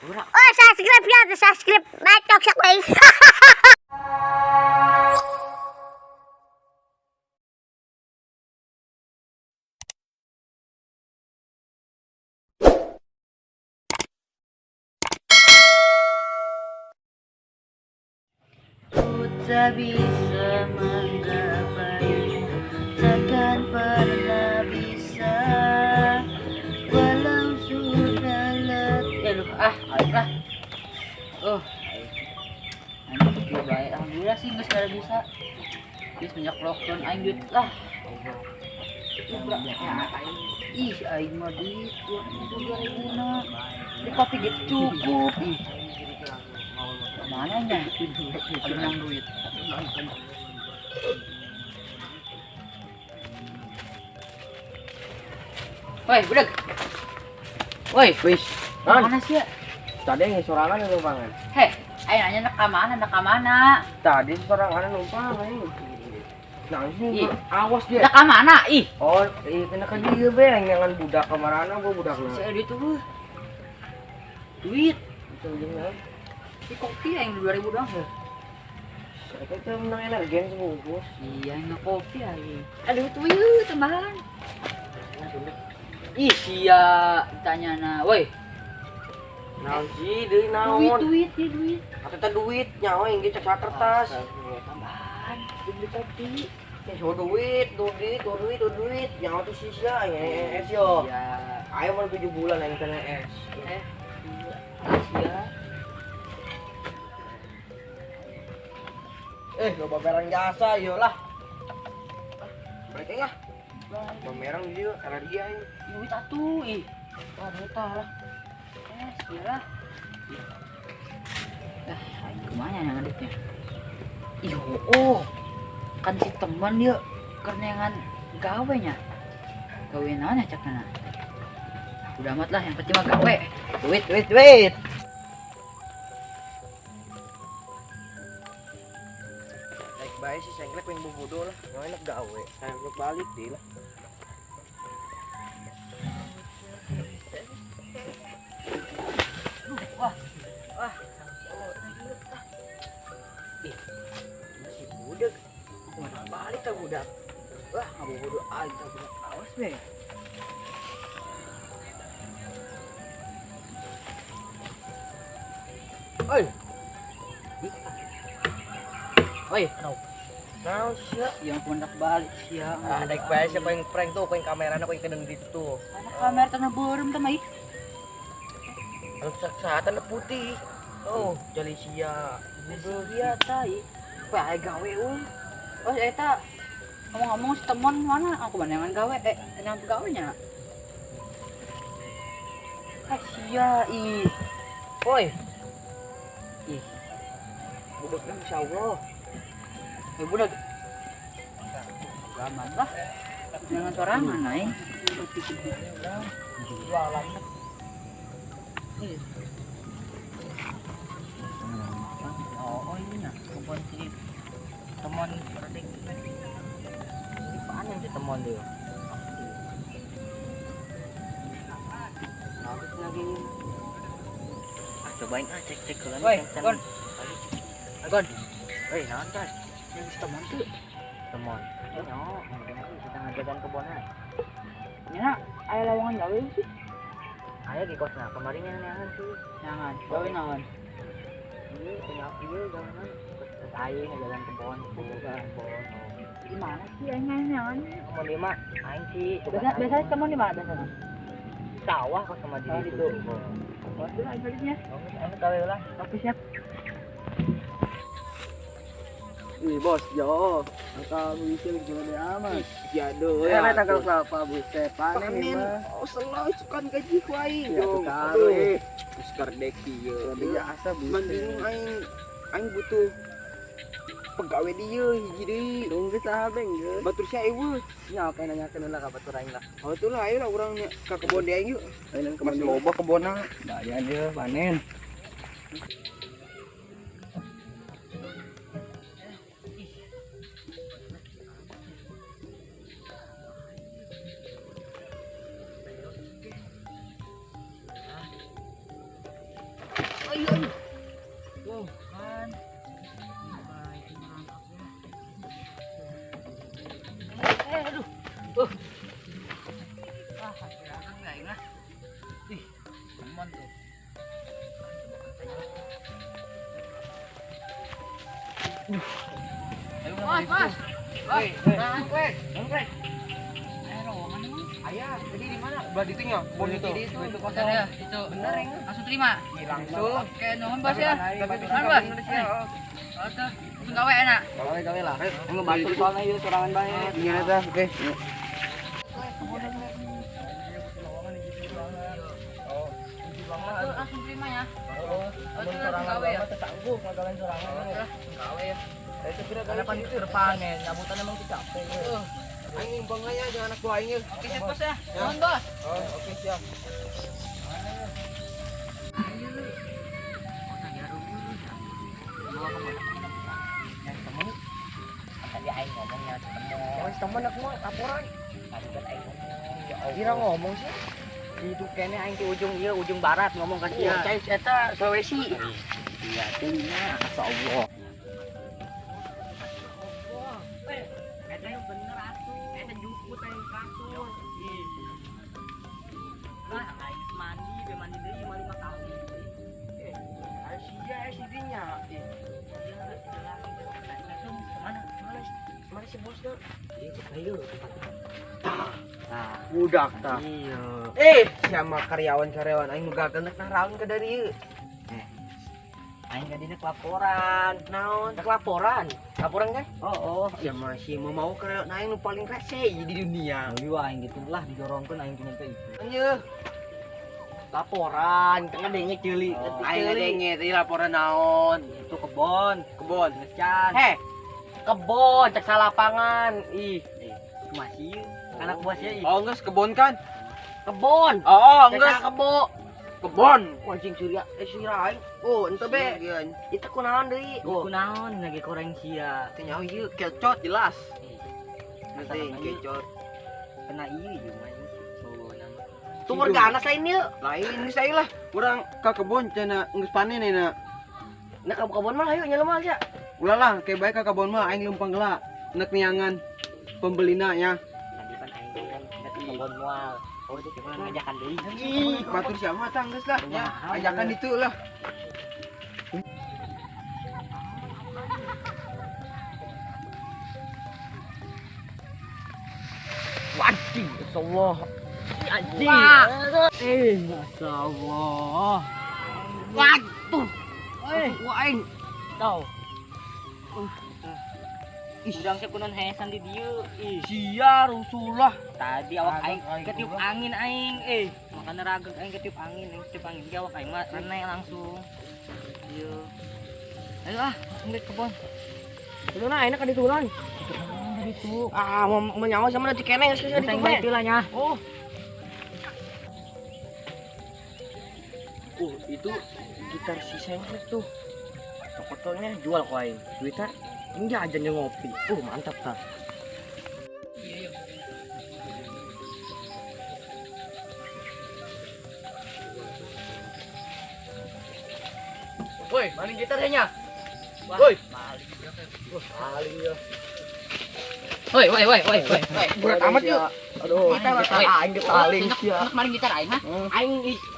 Oh, subscribe ya, subscribe. Bacok siya ko eh. Ku tak bisa menggapai, takkan pernah bisa, walau sudah letih. Ayolah. Anjir baik. Alhamdulillah sih geus kada bisa. Geus banyak lockdown aing duit lah. Ih, aing mah duit 2.000 na. Di kopi gitu cukup. Ih. Mananya? Ada menang duit. Woi, budak. Woi, Wis, mana sih ya? tadi yang sorangan numpangan. Heh, ayo nanya nak ke mana? Tadi sorangan numpangan. Nah, sih Ih. awas dia. Nak ke mana? Ih, Oh, kena ke dia be, jangan budak kemarana gua budak na. saya duit tuh. Duit. Itu jeung Si kopi yang 2.000 doang. saya kan menang energen sebungkus. Iya, nggak kopi aja. Aduh, tuh yuk, tambahan. Ih, sia tanya na, woi. Naon sih deui Duit, naon? duit. Atuh duit nyawa yang cek kertas. Tambahan, beli kopi. Ya so duit. Nyawa tuh sisa es yo. Iya. Ayo mau 7 bulan yang kena es. Asia. Loba barang jasa yo lah. Balik ya. Pamerang dia alergi aing. Duit atuh, ih. Wah, betah lah. Sialah. Aing kemana yang adiknya? Ih, oh. Kan si teman dia karena yang gawe nya. Gawe naon ya cak na. Udah amat lah, yang penting mah gawe. Duit. Baik baik sih sengklek pengen bobodo lah. Yang enak gawe. Sengklek balik deh lah. Wah. Ih, masih budak. Udah balik tak budak. Wah, ngabu bodo aja tak budak. Awas be. Oi, Oi, naon sih ya? yang pundak balik siang. Naik baik siapa yang prank tuh, yang kameranya kau yang kedeng di tuh. Anak kamera tanah borem tamai. Anu kesehatan putih. Oh, jali sia. Bodoh dia tai. Wah, gawe Oh, eta ngomong-ngomong si teman mana? Aku banyangan gawe. Nang gawe nya. Sia ih. Oi, Ih. Budaknya insyaallah. Budak. Gaman lah. Jangan sorangan naik. Jualan. Ih. Oh ini nah, kumpul si teman berdek. Ini apaan yang si teman dia? Habis lagi. cobain cek ke Woi, Gon. Gon. Woi, naon kan? Yang si teman tuh. Teman. Nyo, kita ngajagan kebonan. Ya, aya lowongan gawe sih. Aya di kosna, kemarin yang sih. Jangan, gawe naon? Ini punya dia jangan. Saya ngajagan kebon, kebon. Gimana sih aing Mau lima, aing sih. Biasanya teman di mana biasanya? Sawah kok sama Oh, di gitu. situ. Oh, itu aja balinya. Aing gawe ulah. Oke, siap. Wih bos, yo. Atau wisil gede amat. Jado Ya, tanggal berapa buset panen nih mah. Oh, selalu sukan gaji ku aing. Ya, Yo, taruh, aduh. Puskar deki yo. Biasa Mending buset. aing butuh pegawai dia hiji deui. Tunggu sahabeng geus. Batur sia eueuh. Nya apa nanyakeun lah ka batur aing lah. Oh, tuh lah ayo lah urang nya ka kebon deui aing yuk. Ayeuna Mas loba kebonna. Daya dia panen. ayo. Tuh, kan. Baik, merangkap ya. Aduh. Kira-kira enggak ya? Ih, teman tuh. Ayo, Mas. Woi, Anggrek. anggrek. Ayo, mana lu? Ayah, tadi di mana? Belah di tinggal. Bon itu. Itu kosan ya, itu. Bener ya? Langsung terima. Langsung. Oke, nuhun Bos ya. Tapi bisa Nuhun, Bos. Indonesia. Oh, tuh. Langsung gawe enak. Gawe lah. Ngebantu soalnya yuk sorangan bae. Gimana dah? Oke. Langsung terima ya. Oh, Langsung gawe ya. Tetangguh ngagalain sorangan. Langsung gawe ya. Itu kira karena pan itu depannya nyabutan emang capek. Aing nimbang aja jangan anak gua aing. Oke, siap Bos ya. Nuhun, Bos. Oh, oke siap. Tadi aing ngomongnya ketemu. Mas teman aku mah laporan. Tadi kan aing ngomong. Ya Allah. Kira ngomong sih. Itu kene aing ke ujung barat ngomong ka sia. Cai eta Sulawesi. Iya, tingnya masyaallah. Eta yang bener atuh. Eta juput aing kasur. Lah, aing mandi, be mandi deui 5 kali. Asia sidinya. Mana si bos dah? Ayo. Nah, budak tah. Iya. Sama karyawan-karyawan aing nu gagal nah raun ke dari ieu. Aing ka dina laporan. Naon? Laporan. Laporan kan? Oh. Ya masih mau karyawan aing nu paling rese di dunia. Ayo aing gitulah didorongkeun aing punya teh. Anjeuh. Laporan, kan denge ceuli. Aing denge tadi laporan naon? Itu kebon. Kebon. Ngecan. Kebon cek salapangan. Ih, Masih anak buahnya ih. oh geus kebon kan? Kebon. Oh, Cek geus kebo. kebon. Anjing surya, surya aing. Oh, ente be. Itu kunaon deui? Oh, kunaon lagi koreng sia. Teu nyaho ieu kecot jelas. Nanti Nanti kecot. kena ieu mah ini. Oh, nama. Tuh wargana sain ieu. Lain geus aing lah. Urang ka kebon cenah geus panen euna. Nah, kebon mah ayo nyelemal sia. Ulah lah, kayak baik ka kebon mah aing lempang geula. Nek niangan pembelina ya. Tadi kan aing kan ke kebon moal. Oh, itu gimana ngajakan deui. Ih, batur siapa tang geus lah ya. Ajakan itu lah. Wajib, masyaallah. Anjing. Masyaallah. Waduh. Aing. Tau. Udang sekunan hesan di dieu. Sia rusulah. Tadi awak aing ketiup angin aing. Makana rageg aing ketiup angin, Ki awak aing mah rene langsung. Ieu. Ayo ngeut kebon. Itu nah enak di tulang. Itu. Ah, mau nyawa sama nanti kene geus di tulang. Tilanya. Oh. Itu gitar si Sengklek tuh. Fotonya jual kok aing. Duitnya ini aja ngopi. Mantap tah. Woi, maling gitarnya. Woi. Maling ya. Woi. Berat amat yuk. Aduh, Kita mah gitar aing paling Sia. Maling gitar aing mah. Aing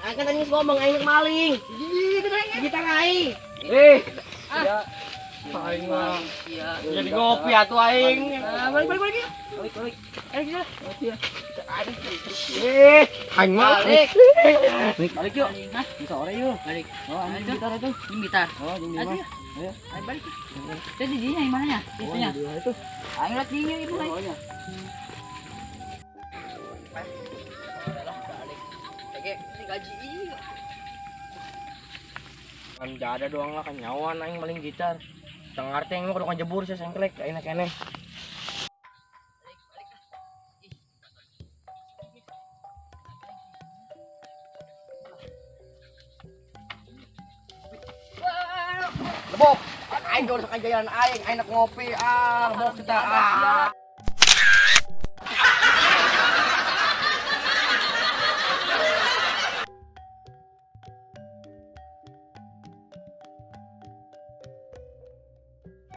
kan tadi ngomong aing maling. Gitar aing. Ya. Aing mah. Iya. Jadi ngopi atuh aing. Balik. Balik. Ayo kita. Aing mah. Balik yuk. Hah? Sore yuk. Balik. Oh, Ayo, ini gitar itu. Ini gitar. Oh, ini Ayo. mah. Ayo. Ayo balik. Jadi dinya yang mananya? Itunya. Oh, itu. Ayo lihat dinya itu lagi. Pokoknya. Kan ada doang lah kan nyawan aing maling gitar. Tengah arti aing mah kudu ngajebur sih Sengklek enak kene. Lebok. Aing udah sekajayaan aing, aing nak ngopi. Lebok kita.